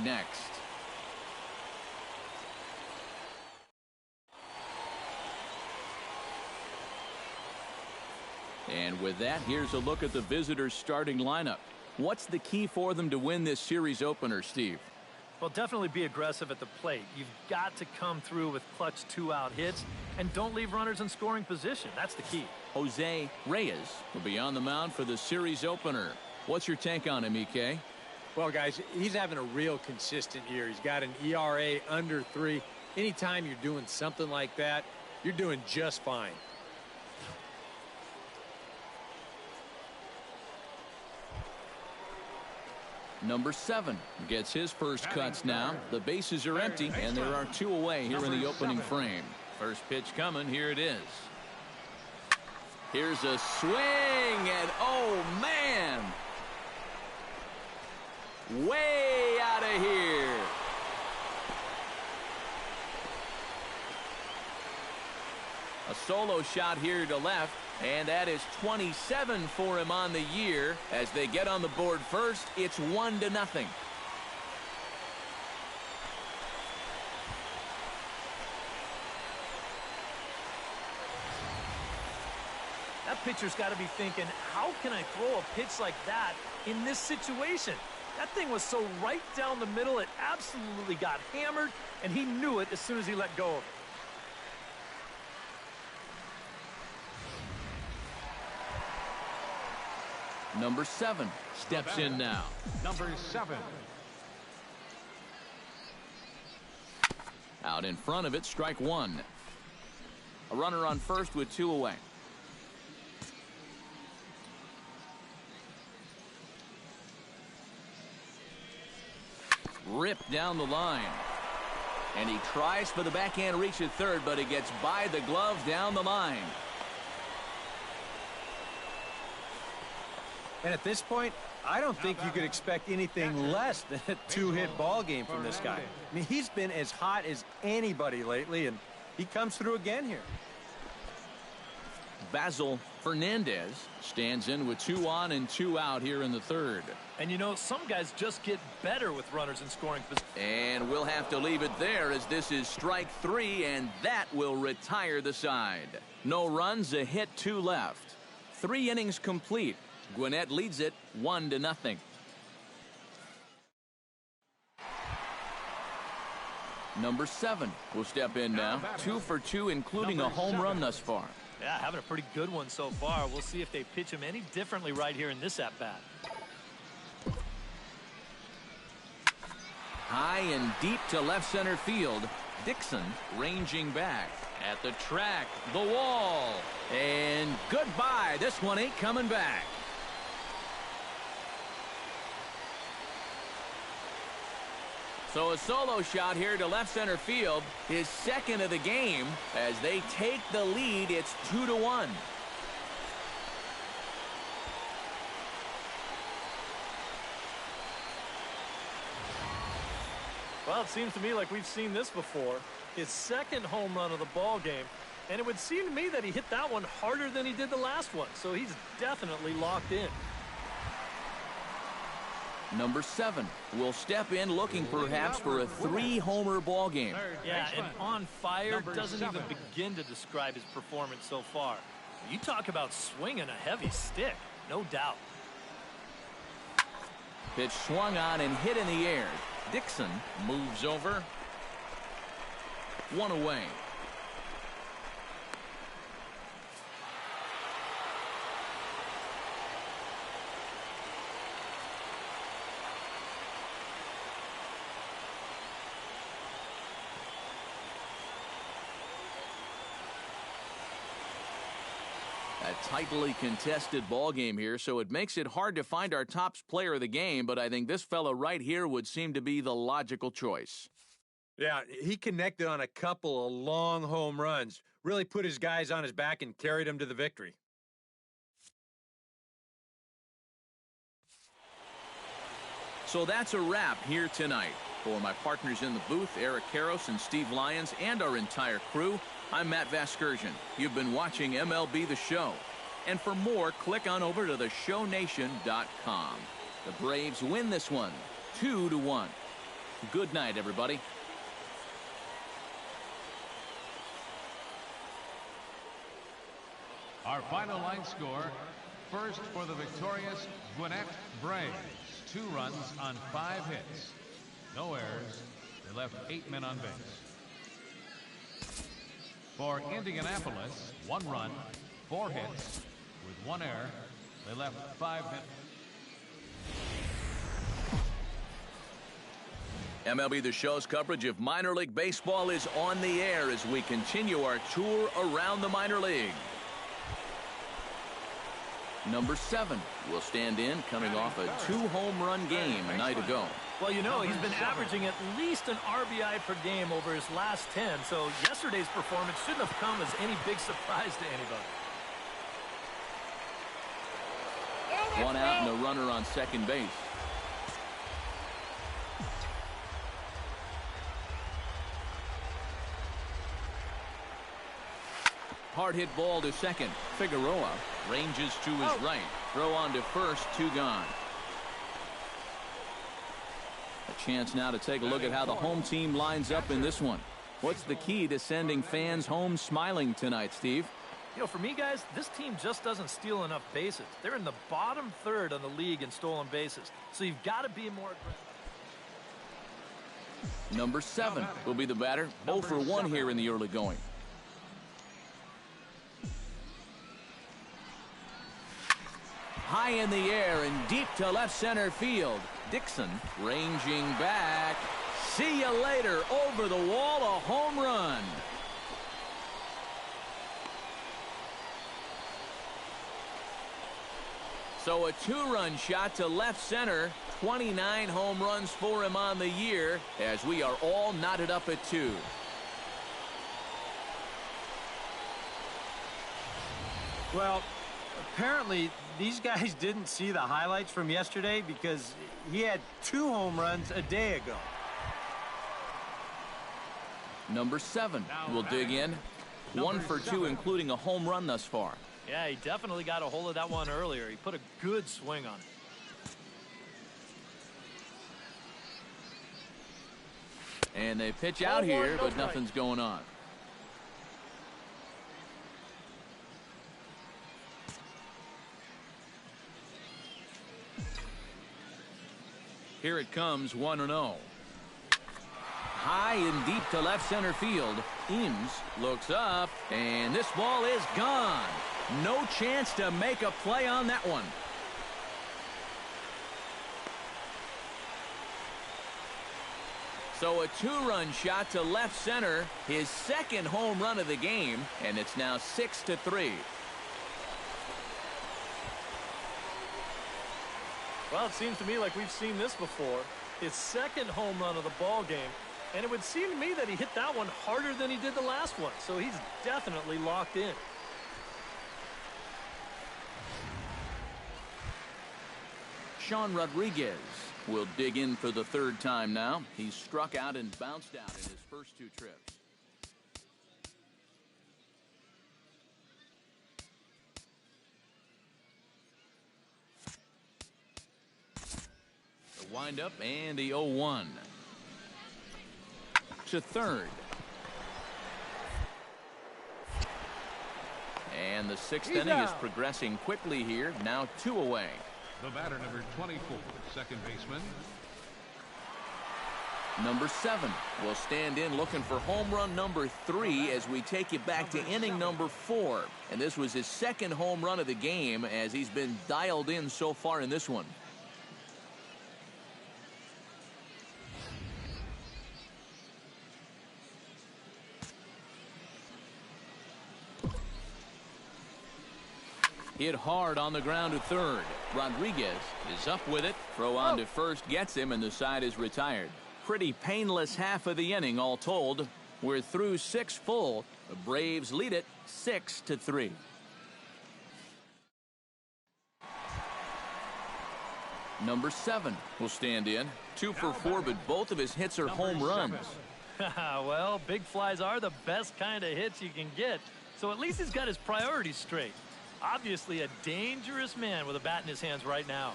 next. And with that, here's a look at the visitors' starting lineup. What's the key for them to win this series opener, Steve? Well, definitely be aggressive at the plate. You've got to come through with clutch two-out hits, and don't leave runners in scoring position. That's the key. Jose Reyes will be on the mound for the series opener. What's your take on him, EK? Well, guys, he's having a real consistent year. He's got an ERA under 3. Anytime you're doing something like that, you're doing just fine. Number 7 gets his first cuts now. The bases are empty, and there are 2 away here in the opening frame. First pitch coming. Here it is. Here's a swing, and oh, man! Way out of here. A solo shot here to left, and that is 27 for him on the year. As they get on the board first, it's 1-0. That pitcher's got to be thinking, how can I throw a pitch like that in this situation? That thing was so right down the middle, it absolutely got hammered, and he knew it as soon as he let go of it. Number 7 steps in now. Number 7. Out in front of it, strike 1. A runner on first with 2 away. Ripped down the line. And he tries for the backhand reach at third, but it gets by the glove down the line. And at this point, I don't think you could expect anything less than a 2-hit ball game from this guy. I mean, he's been as hot as anybody lately, and he comes through again here. Basil Fernandez stands in with 2 on and 2 out here in the third. And you know, some guys just get better with runners in scoring position. And we'll have to leave it there, as this is strike 3, and that will retire the side. No runs, a hit, 2 left. 3 innings complete. Gwinnett leads it 1-0. Number 7 will step in now. 2 for 2, including a home run thus far. Yeah, having a pretty good one so far. We'll see if they pitch him any differently right here in this at-bat. High and deep to left center field. Dixon ranging back at the track, the wall, and goodbye. This one ain't coming back. So a solo shot here to left center field, his second of the game. As they take the lead, it's 2-1. Well, it seems to me like we've seen this before. His second home run of the ball game. And it would seem to me that he hit that one harder than he did the last one. So he's definitely locked in. Number 7 will step in looking perhaps for a 3-homer ball game. Yeah, and on fire doesn't even begin to describe his performance so far. You talk about swinging a heavy stick, no doubt. Pitch swung on and hit in the air. Dixon moves over. 1 away. A tightly contested ball game here, so it makes it hard to find our top player of the game, but I think this fella right here would seem to be the logical choice. Yeah, he connected on a couple of long home runs, really put his guys on his back and carried them to the victory. So that's a wrap here tonight. For my partners in the booth, Eric Karros and Steve Lyons, and our entire crew, I'm Matt Vasgersian. You've been watching MLB The Show. And for more, click on over to theshownation.com. The Braves win this one, 2-1. Good night, everybody. Our final line score, first for the victorious Gwinnett Braves. 2 runs on 5 hits. No errors. They left 8 men on base. For Indianapolis, 1 run, 4 hits. With 1 error, they left 5 men. MLB The Show's coverage of minor league baseball is on the air as we continue our tour around the minor league. Number 7 will stand in, coming off a 2-home-run game a night ago. Well, you know, he's been averaging at least an RBI per game over his last 10, so yesterday's performance shouldn't have come as any big surprise to anybody. 1 out and a runner on second base. Hard hit ball to second. Figueroa ranges to his right. Throw on to first, 2 gone. A chance now to take a look at how the home team lines up in this one. What's the key to sending fans home smiling tonight, Steve? You know, for me, guys, this team just doesn't steal enough bases. They're in the bottom third of the league in stolen bases, so you've got to be more aggressive. Number 7 will be the batter. 0 for 1 here in the early going. High in the air and deep to left center field. Dixon ranging back. See you later. Over the wall, a home run. So a 2-run shot to left center. 29 home runs for him on the year as we are all knotted up at 2. Well, apparently these guys didn't see the highlights from yesterday because he had 2 home runs a day ago. Number 7 will dig in. 1 for 2, including a home run thus far. Yeah, he definitely got a hold of that one earlier. He put a good swing on it. And they pitch out here, but nothing's going on. Here it comes, 1-0. High and deep to left center field. Eames looks up, and this ball is gone. No chance to make a play on that one. So a 2-run shot to left center, his second home run of the game, and it's now 6-3. Well, it seems to me like we've seen this before. His second home run of the ball game, and it would seem to me that he hit that one harder than he did the last one, so he's definitely locked in. Sean Rodriguez will dig in for the 3rd time now. He's struck out and bounced out in his first 2 trips. The windup and the 0-1. To third. And the 6th inning is progressing quickly here. Now 2 away. The batter, number 24, second baseman. Number 7 will stand in looking for home run number 3 as we take you back to inning number 4. And this was his second home run of the game as he's been dialed in so far in this one. Hit hard on the ground to third. Rodriguez is up with it. Throw on to first gets him, and the side is retired. Pretty painless half of the inning all told. We're through 6 full. The Braves lead it 6-3. Number 7 will stand in. 2 for 4, but both of his hits are home runs. Well, big flies are the best kind of hits you can get, so at least he's got his priorities straight. Obviously a dangerous man with a bat in his hands right now.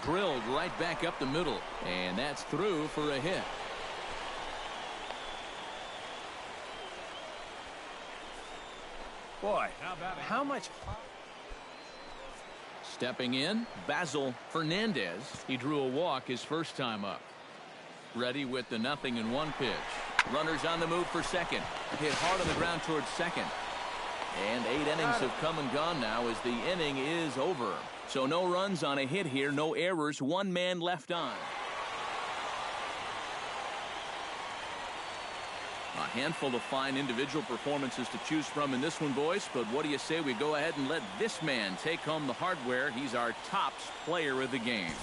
Drilled right back up the middle. And that's through for a hit. Boy, how much... Stepping in, Basil Fernandez. He drew a walk his first time up. Ready with the 0-1 pitch. Runners on the move for second. Hit hard on the ground towards second. And 8 innings have come and gone now as the inning is over. So no runs on a hit here, no errors, 1 man left on. A handful of fine individual performances to choose from in this one, boys. But what do you say we go ahead and let this man take home the hardware? He's our tops player of the game.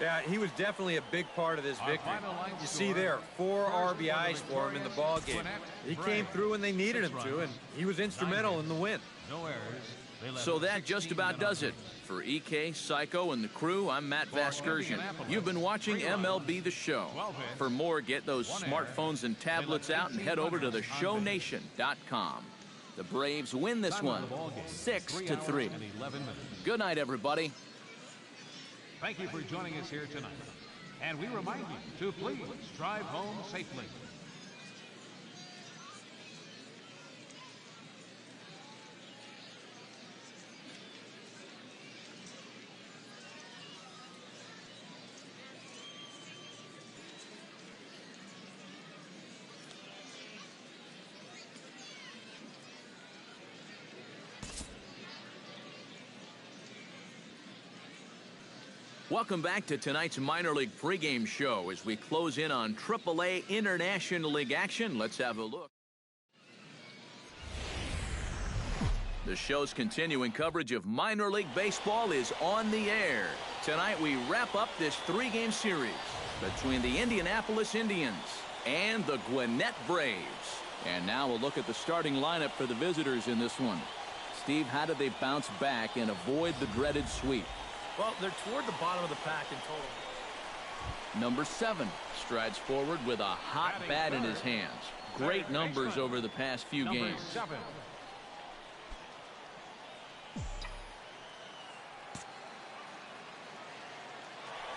Yeah, he was definitely a big part of this victory. You see there, 4 RBIs for him in the ball game. He came through when they needed him to, and he was instrumental in the win. No errors. So that just about does it. For EK, Psycho, and the crew, I'm Matt Vasgersian. You've been watching MLB The Show. For more, get those smartphones and tablets out and head over to theshownation.com. The Braves win this one, 6-3. Good night, everybody. Thank you for joining us here tonight. And we remind you to please drive home safely. Welcome back to tonight's minor league pregame show as we close in on AAA International League action. Let's have a look. The show's continuing coverage of minor league baseball is on the air. Tonight we wrap up this 3-game series between the Indianapolis Indians and the Gwinnett Braves. And now we'll look at the starting lineup for the visitors in this one. Steve, how did they bounce back and avoid the dreaded sweep? Well, they're toward the bottom of the pack in total. Number 7 strides forward with a hot bat in his hands. Great numbers over the past few games.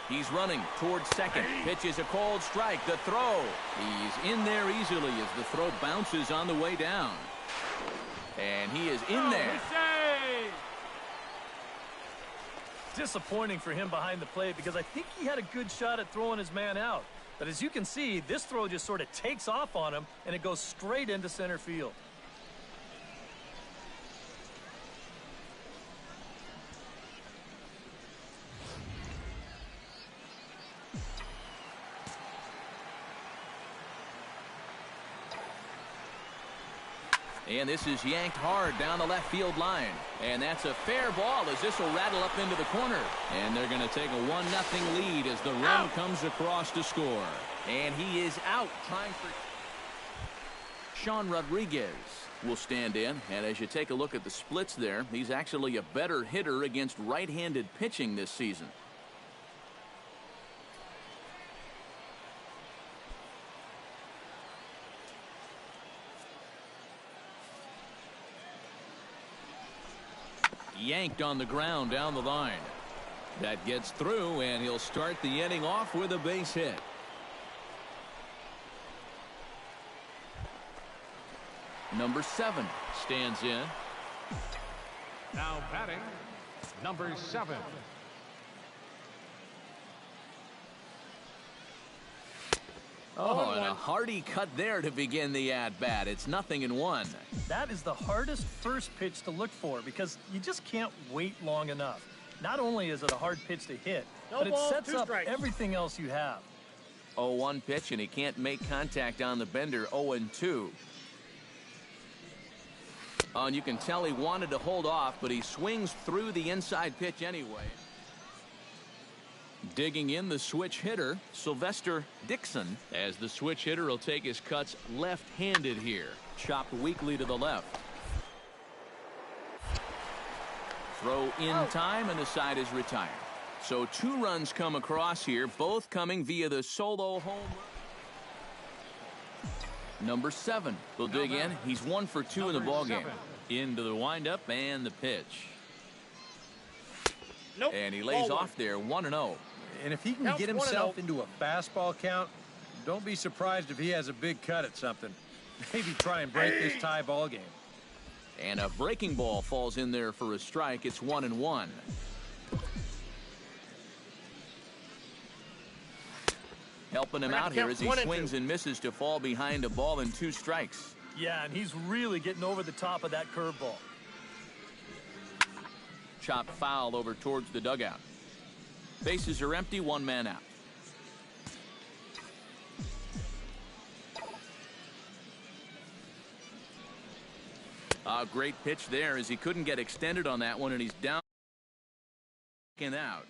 He's running towards second. Pitch is a cold strike. The throw. He's in there easily as the throw bounces on the way down. And he is in there. Disappointing for him behind the plate because I think he had a good shot at throwing his man out. But as you can see, this throw just sort of takes off on him and it goes straight into center field. And this is yanked hard down the left field line. And that's a fair ball as this will rattle up into the corner. And they're going to take a 1-0 lead as the run comes across to score. And he is out trying for... Sean Rodriguez will stand in. And as you take a look at the splits there, he's actually a better hitter against right-handed pitching this season. Yanked on the ground down the line. That gets through, and he'll start the inning off with a base hit. Number 7 stands in. Now batting, number 7. Oh, and a hearty cut there to begin the at-bat. It's 0-1. That is the hardest first pitch to look for because you just can't wait long enough. Not only is it a hard pitch to hit, but it sets up everything else you have. 0-1 pitch, and he can't make contact on the bender. 0-2. Oh, and you can tell he wanted to hold off, but he swings through the inside pitch anyway. Digging in the switch hitter, Sylvester Dixon, as the switch hitter will take his cuts left-handed here. Chopped weakly to the left. Throw in time, and the side is retired. So 2 runs come across here, both coming via the solo home run. Number 7 will dig in. He's 1 for 2 in the ballgame. Into the windup and the pitch. Nope. And he lays Ball off there 1-0. And if he can Counts get 1-0. himself into a fastball count, don't be surprised if he has a big cut at something. Maybe try and break this tie ball game. And a breaking ball falls in there for a strike. It's 1-1. Helping him out here as he swings and misses to fall behind a ball and 2 strikes. Yeah, and he's really getting over the top of that curveball. Chopped foul over towards the dugout. Bases are empty, 1 man out. A great pitch there as he couldn't get extended on that one, and he's down and out.